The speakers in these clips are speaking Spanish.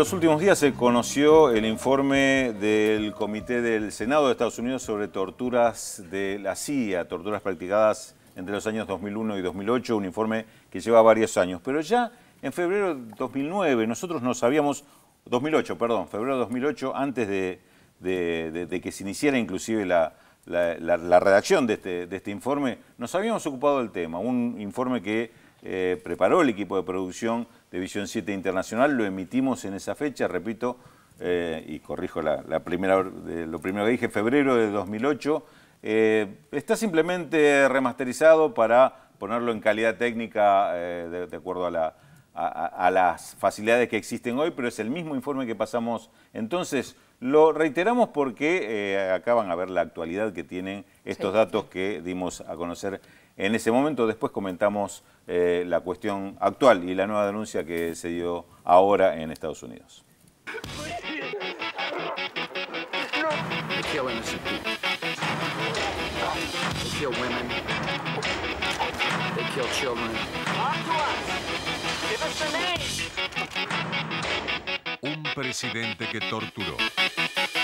los últimos días se conoció el informe del Comité del Senado de Estados Unidos sobre torturas de la CIA, torturas practicadas entre los años 2001 y 2008, un informe que lleva varios años. Pero ya en febrero de 2009, nosotros no sabíamos, 2008, perdón, febrero de 2008, antes de que se iniciara inclusive la redacción de este informe, nos habíamos ocupado del tema. Un informe que preparó el equipo de producción de Visión 7 Internacional, lo emitimos en esa fecha, repito, y corrijo lo primero que dije, febrero de 2008. Está simplemente remasterizado para ponerlo en calidad técnica de acuerdo a las facilidades que existen hoy, pero es el mismo informe que pasamos entonces. Lo reiteramos porque acá van a ver la actualidad que tienen estos datos que dimos a conocer en ese momento. Después comentamos la cuestión actual y la nueva denuncia que se dio ahora en Estados Unidos. They kill innocent people. They kill women. They kill children. Un presidente que torturó.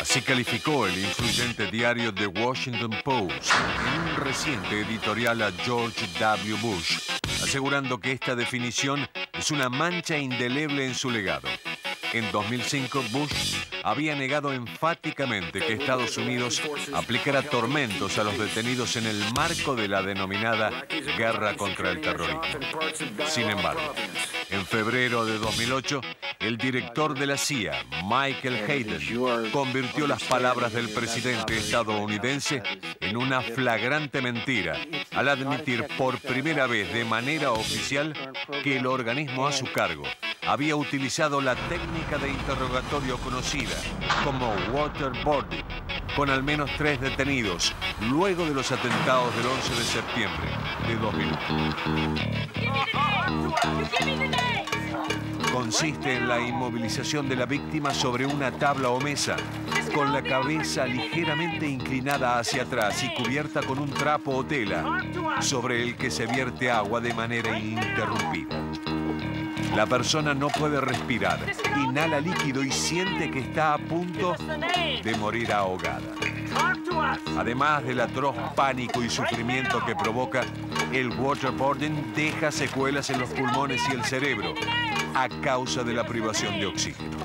Así calificó el influyente diario The Washington Post en un reciente editorial a George W. Bush, asegurando que esta definición es una mancha indeleble en su legado. En 2005, Bush había negado enfáticamente que Estados Unidos aplicara tormentos a los detenidos en el marco de la denominada guerra contra el terrorismo. Sin embargo, en febrero de 2008, el director de la CIA, Michael Hayden, convirtió las palabras del presidente estadounidense en una flagrante mentira al admitir por primera vez de manera oficial que el organismo a su cargo había utilizado la técnica de interrogatorio conocida como waterboarding, con al menos 3 detenidos luego de los atentados del 11 de septiembre de 2001. Consiste en la inmovilización de la víctima sobre una tabla o mesa, con la cabeza ligeramente inclinada hacia atrás y cubierta con un trapo o tela, sobre el que se vierte agua de manera ininterrumpida. La persona no puede respirar, inhala líquido y siente que está a punto de morir ahogada. Además del atroz pánico y sufrimiento que provoca, el waterboarding deja secuelas en los pulmones y el cerebro a causa de la privación de oxígeno.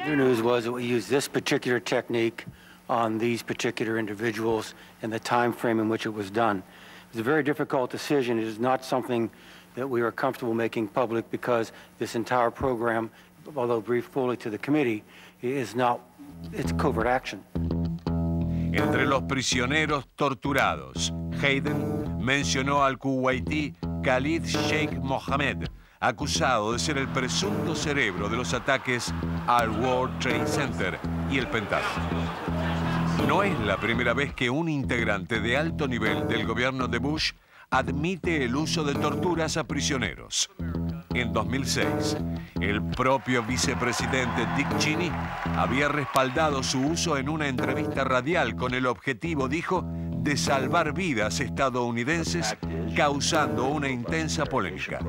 The news was that we used this particular technique on these particular individuals and the time frame in which it was done. It was a very difficult decision. It is not something that we are comfortable making public because this entire program, although briefed fully to the committee, is not, it's covert action. Entre los prisioneros torturados, Hayden mencionó al kuwaití Khalid Sheikh Mohammed, acusado de ser el presunto cerebro de los ataques al World Trade Center y el Pentágono. No es la primera vez que un integrante de alto nivel del gobierno de Bush admite el uso de torturas a prisioneros. En 2006, el propio vicepresidente Dick Cheney había respaldado su uso en una entrevista radial con el objetivo, dijo, de salvar vidas estadounidenses, causando una intensa polémica.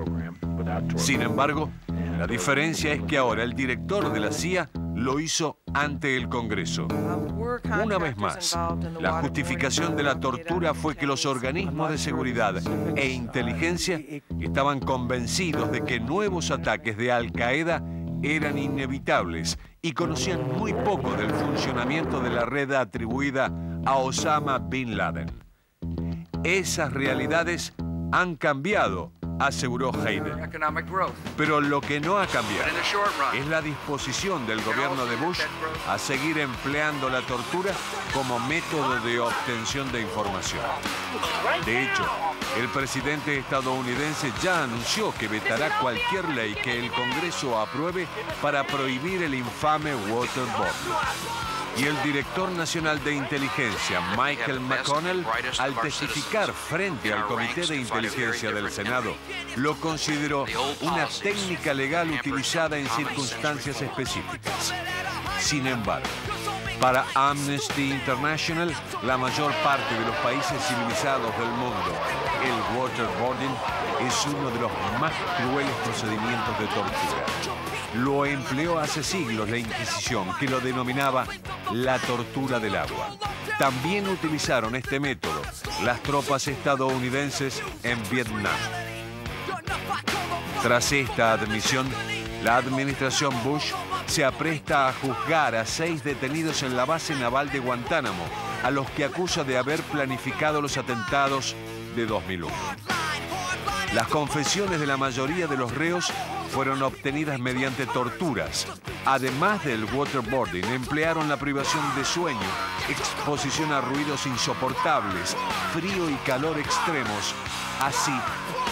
Sin embargo, la diferencia es que ahora el director de la CIA lo hizo ante el Congreso. Una vez más, la justificación de la tortura fue que los organismos de seguridad e inteligencia estaban convencidos de que nuevos ataques de Al-Qaeda eran inevitables y conocían muy poco del funcionamiento de la red atribuida a Osama Bin Laden. Esas realidades han cambiado, aseguró Hayden. Pero lo que no ha cambiado es la disposición del gobierno de Bush a seguir empleando la tortura como método de obtención de información. De hecho, el presidente estadounidense ya anunció que vetará cualquier ley que el Congreso apruebe para prohibir el infame waterboarding. Y el director nacional de inteligencia, Michael McConnell, al testificar frente al Comité de Inteligencia del Senado, lo consideró una técnica legal utilizada en circunstancias específicas. Sin embargo, Para Amnesty International, la mayor parte de los países civilizados del mundo, el waterboarding es uno de los más crueles procedimientos de tortura. Lo empleó hace siglos la Inquisición, que lo denominaba la tortura del agua. También utilizaron este método las tropas estadounidenses en Vietnam. Tras esta admisión, la administración Bush se apresta a juzgar a 6 detenidos en la base naval de Guantánamo, a los que acusa de haber planificado los atentados de 2001. Las confesiones de la mayoría de los reos fueron obtenidas mediante torturas. Además del waterboarding, emplearon la privación de sueño, exposición a ruidos insoportables, frío y calor extremos, así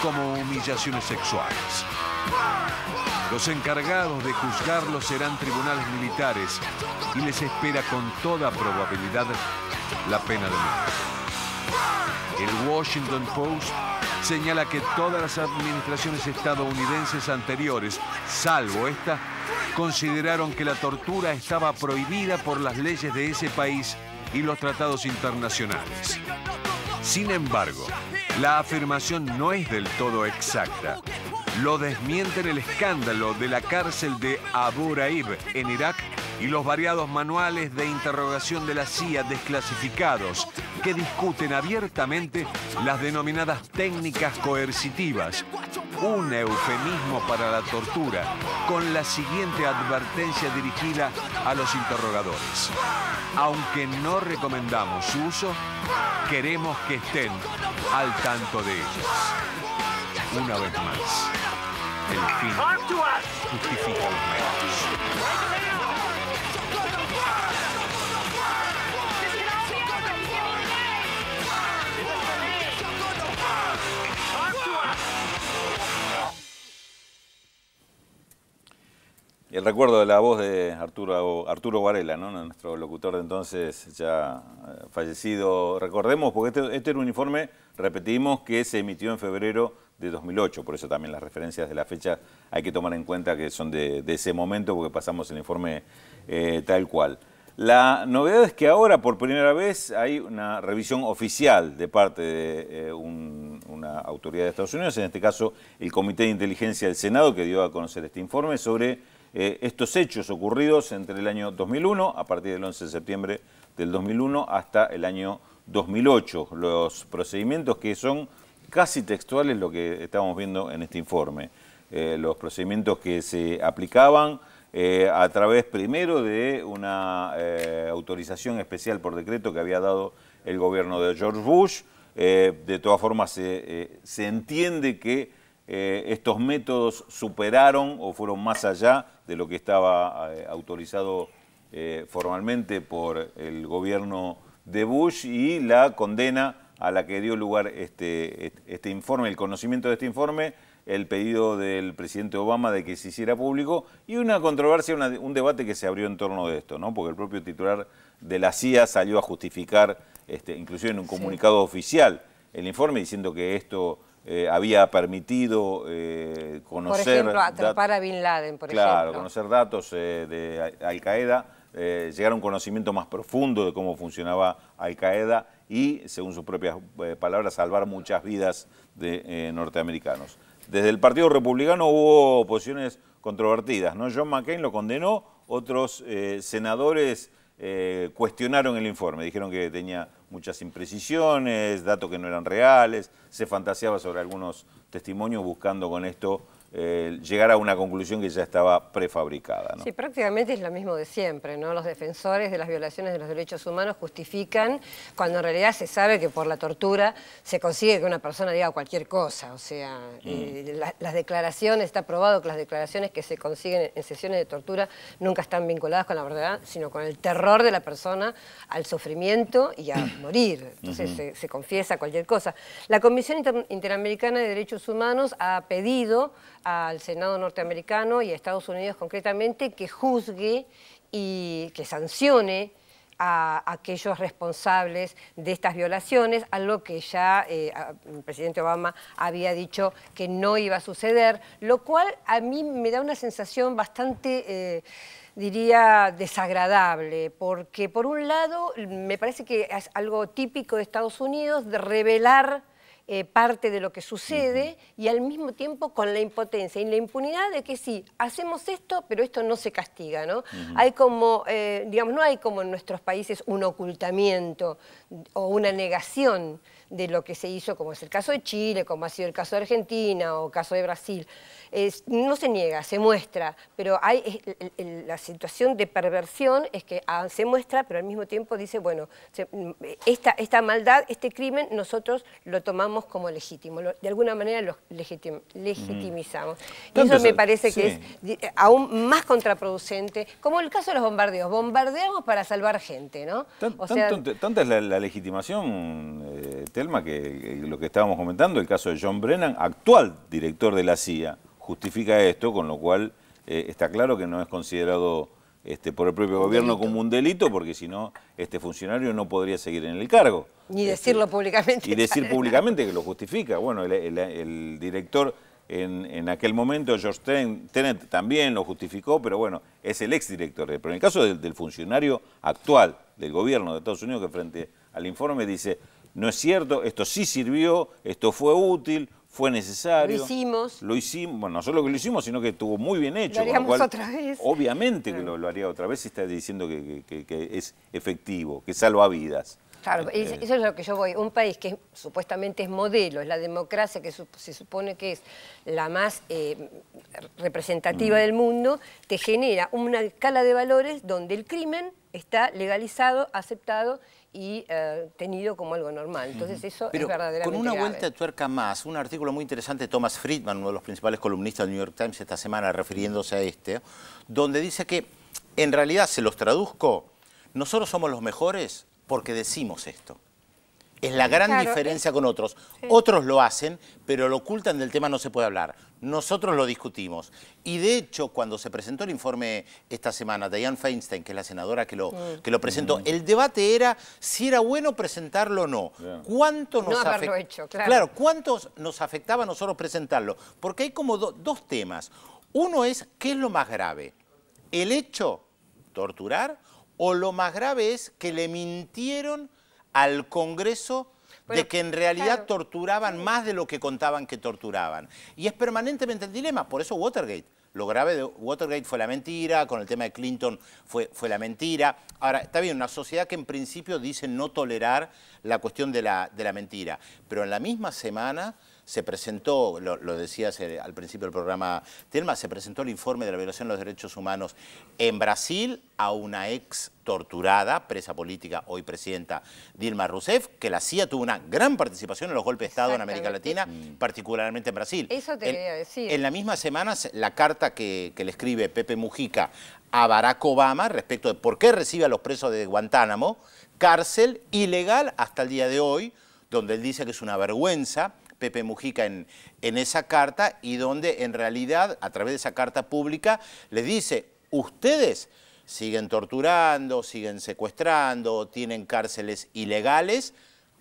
como humillaciones sexuales. Los encargados de juzgarlos serán tribunales militares y les espera con toda probabilidad la pena de muerte. El Washington Post señala que todas las administraciones estadounidenses anteriores, salvo esta, consideraron que la tortura estaba prohibida por las leyes de ese país y los tratados internacionales. Sin embargo, la afirmación no es del todo exacta. Lo desmienten el escándalo de la cárcel de Abu Ghraib en Irak y los variados manuales de interrogación de la CIA desclasificados que discuten abiertamente las denominadas técnicas coercitivas, un eufemismo para la tortura, con la siguiente advertencia dirigida a los interrogadores. Aunque no recomendamos su uso, queremos que estén al tanto de ellas. Una vez más, el fin justifica los medios. Y el recuerdo de la voz de Arturo Varela, ¿no? Nuestro locutor de entonces, ya fallecido. Recordemos, porque este era un informe, repetimos, que se emitió en febrero de 2008, por eso también las referencias de la fecha hay que tomar en cuenta que son de ese momento, porque pasamos el informe tal cual. La novedad es que ahora, por primera vez, hay una revisión oficial de parte de una autoridad de Estados Unidos, en este caso el Comité de Inteligencia del Senado, que dio a conocer este informe sobre estos hechos ocurridos entre el año 2001, a partir del 11 de septiembre del 2001, hasta el año 2008. Los procedimientos que son casi textuales lo que estamos viendo en este informe. Los procedimientos que se aplicaban a través primero de una autorización especial por decreto que había dado el gobierno de George Bush. De todas formas se entiende que estos métodos superaron o fueron más allá de lo que estaba autorizado formalmente por el gobierno de Bush, y la condena a la que dio lugar este informe, el conocimiento de este informe, el pedido del presidente Obama de que se hiciera público, y una controversia, un debate que se abrió en torno de esto, ¿no? Porque el propio titular de la CIA salió a justificar, inclusive en un comunicado oficial, el informe, diciendo que esto había permitido conocer... Por ejemplo, atrapar a Bin Laden, por ejemplo. Claro, conocer datos de Al-Qaeda, llegar a un conocimiento más profundo de cómo funcionaba Al-Qaeda y, según sus propias palabras, salvar muchas vidas de norteamericanos. Desde el Partido Republicano hubo posiciones controvertidas, ¿no? John McCain lo condenó, otros senadores cuestionaron el informe, dijeron que tenía muchas imprecisiones, datos que no eran reales, se fantaseaba sobre algunos testimonios buscando con esto llegar a una conclusión que ya estaba prefabricada, ¿no? Sí, prácticamente es lo mismo de siempre, ¿no? Los defensores de las violaciones de los derechos humanos justifican cuando en realidad se sabe que por la tortura se consigue que una persona diga cualquier cosa. O sea, las declaraciones, está probado que las declaraciones que se consiguen en sesiones de tortura nunca están vinculadas con la verdad, sino con el terror de la persona al sufrimiento y a morir. Entonces se confiesa cualquier cosa. La Comisión Interamericana de Derechos Humanos ha pedido al Senado norteamericano y a Estados Unidos concretamente que juzgue y que sancione a aquellos responsables de estas violaciones, algo que ya el presidente Obama había dicho que no iba a suceder, lo cual a mí me da una sensación bastante diría, desagradable, porque por un lado me parece que es algo típico de Estados Unidos de revelar parte de lo que sucede y al mismo tiempo con la impotencia y la impunidad de que sí, hacemos esto, pero esto no se castiga, ¿no? Hay como, digamos, no hay como en nuestros países un ocultamiento o una negación de lo que se hizo, como es el caso de Chile, como ha sido el caso de Argentina o el caso de Brasil. No se niega, se muestra, pero hay la situación de perversión es que se muestra, pero al mismo tiempo dice, bueno, esta maldad, este crimen, nosotros lo tomamos como legítimo, de alguna manera lo legitimizamos. Y eso me parece que es aún más contraproducente, como el caso de los bombardeos. Bombardeamos para salvar gente, ¿no? Tanta es la legitimación, Telma, que lo que estábamos comentando, el caso de John Brennan, actual director de la CIA, justifica esto, con lo cual está claro que no es considerado por el propio gobierno como un delito, porque si no, este funcionario no podría seguir en el cargo. Ni decirlo públicamente. Y decir públicamente que lo justifica. Bueno, el director en aquel momento, George Tenet, también lo justificó, pero bueno, es el exdirector. Pero en el caso del funcionario actual del gobierno de Estados Unidos, que frente al informe dice, no es cierto, esto sí sirvió, esto fue útil, fue necesario. Lo hicimos. Lo hicimos, bueno, no solo que lo hicimos, sino que estuvo muy bien hecho. Lo haríamos otra vez. Obviamente que lo haría otra vez si está diciendo que es efectivo, que salva vidas. Claro, eso es lo que yo voy. Un país que supuestamente es modelo, es la democracia que se supone que es la más representativa del mundo, te genera una escala de valores donde el crimen está legalizado, aceptado y tenido como algo normal. Entonces eso es verdaderamente con una grave. vuelta de tuerca más, un artículo muy interesante de Thomas Friedman, uno de los principales columnistas del New York Times esta semana, refiriéndose a donde dice que, en realidad, se los traduzco, nosotros somos los mejores porque decimos esto. Es la gran diferencia con otros. Sí. Otros lo hacen, pero lo ocultan, del tema no se puede hablar. Nosotros lo discutimos. Y de hecho, cuando se presentó el informe esta semana, Dianne Feinstein, que es la senadora que lo presentó, el debate era si era bueno presentarlo o no. ¿Cuánto nos claro, ¿cuántos nos afectaba a nosotros presentarlo? Porque hay como dos temas. Uno es, ¿qué es lo más grave? ¿El hecho, torturar? ¿O lo más grave es que le mintieron al Congreso de que en realidad torturaban más de lo que contaban que torturaban? Y es permanentemente el dilema, por eso Watergate. Lo grave de Watergate fue la mentira, con el tema de Clinton fue la mentira. Ahora, está bien, una sociedad que en principio dice no tolerar la cuestión de la mentira, pero en la misma semana se presentó, lo decías al principio del programa, Telma, se presentó el informe de la violación de los derechos humanos en Brasil a una ex torturada, presa política, hoy presidenta Dilma Rousseff, que la CIA tuvo una gran participación en los golpes de Estado en América Latina, particularmente en Brasil. Eso te quería decir. En la misma semana, la carta que le escribe Pepe Mujica a Barack Obama respecto de por qué recibe a los presos de Guantánamo, cárcel ilegal hasta el día de hoy, donde él dice que es una vergüenza, Pepe Mujica en esa carta, y donde en realidad, a través de esa carta pública, le dice, ustedes siguen torturando, siguen secuestrando, tienen cárceles ilegales.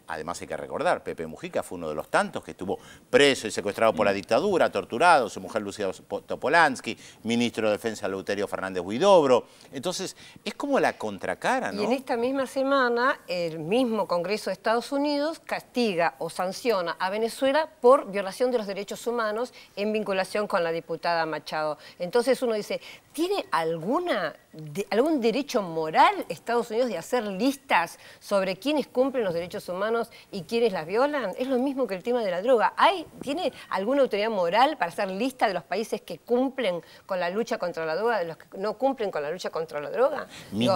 Además hay que recordar, Pepe Mujica fue uno de los tantos que estuvo preso y secuestrado por la dictadura, torturado, su mujer Lucía Topolansky, ministro de Defensa Eleuterio Fernández Huidobro. Entonces, es como la contracara, ¿no? Y en esta misma semana, el mismo Congreso de Estados Unidos castiga o sanciona a Venezuela por violación de los derechos humanos en vinculación con la diputada Machado. Entonces uno dice, ¿tiene algún derecho moral Estados Unidos de hacer listas sobre quiénes cumplen los derechos humanos y quiénes las violan? Es lo mismo que el tema de la droga. ¿Tiene alguna autoridad moral para hacer lista de los países que cumplen con la lucha contra la droga, de los que no cumplen con la lucha contra la droga?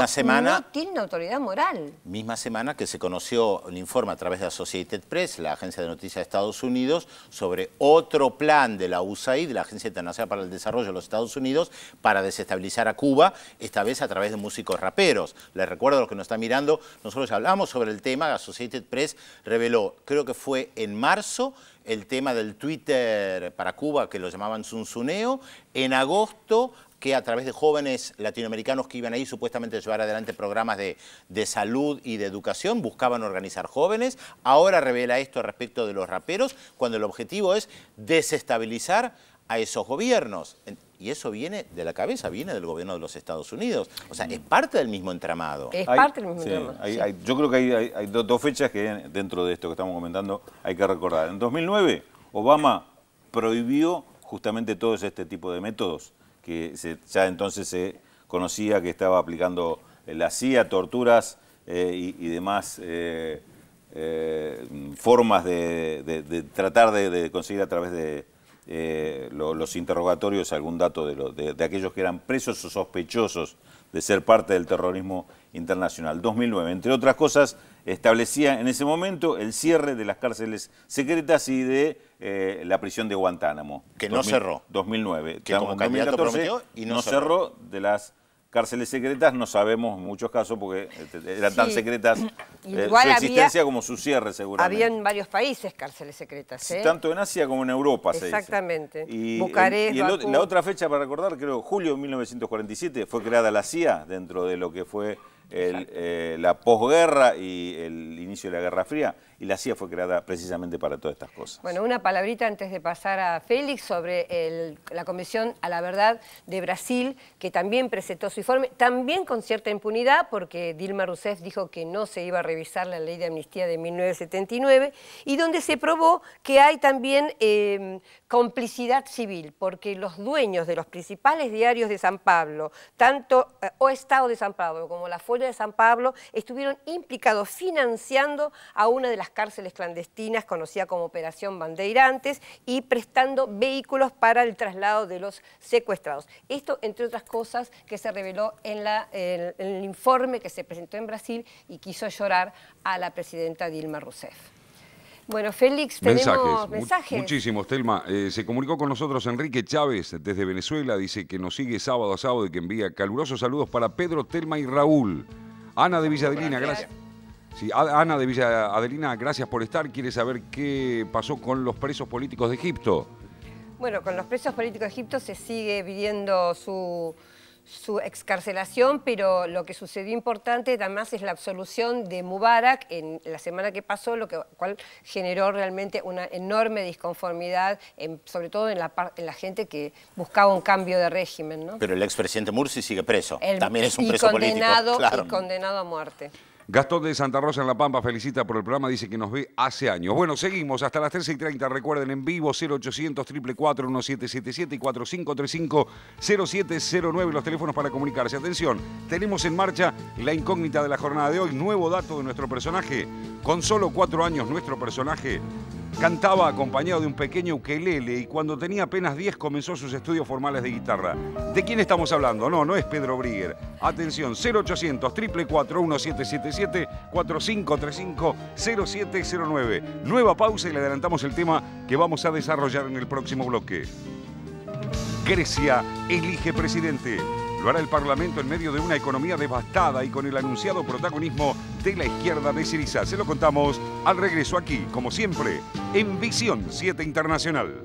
Semana, no tiene una autoridad moral. Misma semana que se conoció el informe a través de Associated Press, la agencia de noticias de Estados Unidos, sobre otro plan de la USAID, de la Agencia Internacional para el Desarrollo de los Estados Unidos, para desestabilizar a Cuba, esta vez a través de músicos raperos. Les recuerdo a los que nos están mirando, nosotros hablamos sobre el tema, Associated Press reveló, creo que fue en marzo, el tema del Twitter para Cuba, que lo llamaban zunzuneo, en agosto, que a través de jóvenes latinoamericanos que iban ahí supuestamente a llevar adelante programas de salud y de educación, buscaban organizar jóvenes. Ahora revela esto respecto de los raperos, cuando el objetivo es desestabilizar a esos gobiernos. Y eso viene de la cabeza, viene del gobierno de los Estados Unidos. O sea, es parte del mismo entramado. Es parte del mismo entramado. Yo creo que hay dos fechas que dentro de esto que estamos comentando hay que recordar. En 2009, Obama prohibió justamente todos este tipo de métodos que ya entonces se conocía que estaba aplicando la CIA, torturas y demás formas de tratar de conseguir a través de los interrogatorios algún dato de aquellos que eran presos o sospechosos de ser parte del terrorismo internacional. 2009, entre otras cosas, establecía en ese momento el cierre de las cárceles secretas y de la prisión de Guantánamo. Que no cerró. 2009. Que como candidato prometió y no cerró. De las cárceles secretas no sabemos en muchos casos porque eran tan secretas su existencia como su cierre seguramente. Había en varios países cárceles secretas. Tanto en Asia como en Europa. Exactamente. Y Bucarest, la otra fecha para recordar, creo, julio de 1947, fue creada la CIA dentro de lo que fue la posguerra y el inicio de la Guerra Fría, y la CIA fue creada precisamente para todas estas cosas. Bueno, una palabrita antes de pasar a Félix sobre la Comisión a la Verdad de Brasil, que también presentó su informe, también con cierta impunidad, porque Dilma Rousseff dijo que no se iba a revisar la ley de amnistía de 1979, y donde se probó que hay también complicidad civil, porque los dueños de los principales diarios de San Pablo, tanto O Estado de San Pablo como la Folha de San Pablo, estuvieron implicados financiando a una de las cárceles clandestinas conocida como Operación Bandeirantes y prestando vehículos para el traslado de los secuestrados. Esto, entre otras cosas, que se reveló en el informe que se presentó en Brasil y quiso llorar a la presidenta Dilma Rousseff. Bueno, Félix, tenemos mensajes. Muchísimos, Telma. Se comunicó con nosotros Enrique Chávez desde Venezuela, dice que nos sigue sábado a sábado y que envía calurosos saludos para Pedro, Telma y Raúl. Ana de Villa Adelina, gracias. Sí, Ana de Villa Adelina, gracias por estar. Quiere saber qué pasó con los presos políticos de Egipto. Bueno, con los presos políticos de Egipto se sigue pidiendo su excarcelación, pero lo que sucedió importante además es la absolución de Mubarak en la semana que pasó, cual generó realmente una enorme disconformidad, sobre todo en la gente que buscaba un cambio de régimen, ¿no? Pero el expresidente Mursi sigue preso, también es un preso político. Claro. Y condenado a muerte. Gastón de Santa Rosa en La Pampa felicita por el programa, dice que nos ve hace años. Bueno, seguimos hasta las 13:30, recuerden, en vivo 0800 444 1777 y 4535-0709, los teléfonos para comunicarse. Atención, tenemos en marcha la incógnita de la jornada de hoy, nuevo dato de nuestro personaje. Con solo 4 años nuestro personaje cantaba acompañado de un pequeño ukelele y cuando tenía apenas 10 comenzó sus estudios formales de guitarra. ¿De quién estamos hablando? No es Pedro Brigger. Atención, 0800 444 1777 4535-0709. Nueva pausa y le adelantamos el tema que vamos a desarrollar en el próximo bloque. Grecia elige presidente. Lo hará el Parlamento en medio de una economía devastada y con el anunciado protagonismo de la izquierda de Syriza. Se lo contamos al regreso aquí, como siempre, en Visión 7 Internacional.